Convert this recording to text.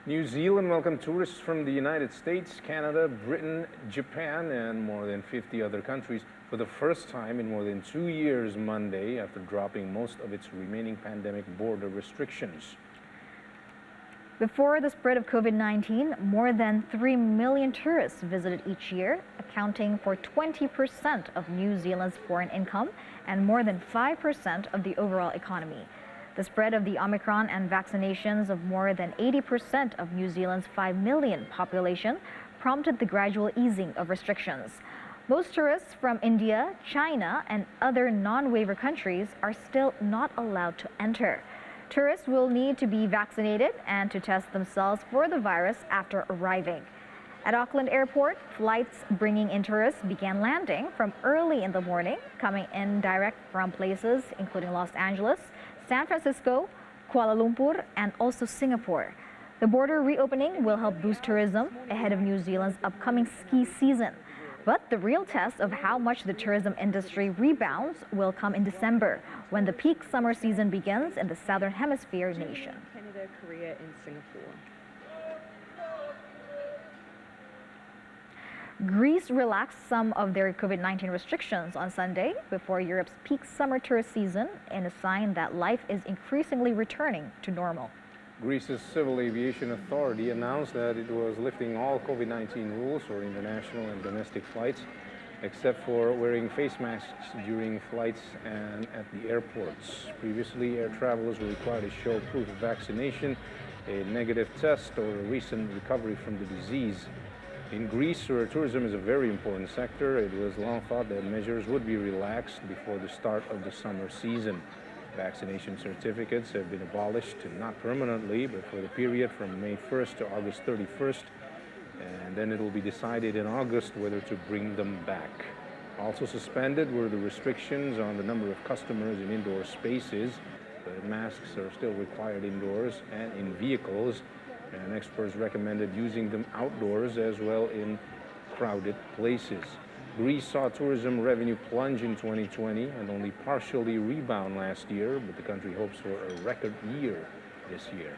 New Zealand welcomed tourists from the United States, Canada, Britain, Japan, and more than 50 other countries for the first time in more than 2 years Monday after dropping most of its remaining pandemic border restrictions. Before the spread of COVID-19, more than 3 million tourists visited each year, accounting for 20% of New Zealand's foreign income and more than 5% of the overall economy. The spread of the Omicron and vaccinations of more than 80% of New Zealand's 5 million population prompted the gradual easing of restrictions. Most tourists from India, China, and other non-waiver countries are still not allowed to enter. Tourists will need to be vaccinated and to test themselves for the virus after arriving. At Auckland Airport, flights bringing in tourists began landing from early in the morning, coming in direct from places including Los Angeles, San Francisco, Kuala Lumpur, and also Singapore. The border reopening will help boost tourism ahead of New Zealand's upcoming ski season. But the real test of how much the tourism industry rebounds will come in December, when the peak summer season begins in the Southern Hemisphere nation. Canada, Korea, and Singapore. Greece relaxed some of their COVID-19 restrictions on Sunday before Europe's peak summer tourist season, in a sign that life is increasingly returning to normal. Greece's Civil Aviation Authority announced that it was lifting all COVID-19 rules for international and domestic flights, except for wearing face masks during flights and at the airports. Previously, air travelers were required to show proof of vaccination, a negative test, or a recent recovery from the disease. In Greece, where tourism is a very important sector, it was long thought that measures would be relaxed before the start of the summer season. Vaccination certificates have been abolished, not permanently, but for the period from May 1st to August 31st, and then it will be decided in August whether to bring them back. Also suspended were the restrictions on the number of customers in indoor spaces, but masks are still required indoors and in vehicles, and experts recommended using them outdoors as well in crowded places. Greece saw tourism revenue plunge in 2020 and only partially rebound last year, but the country hopes for a record year this year.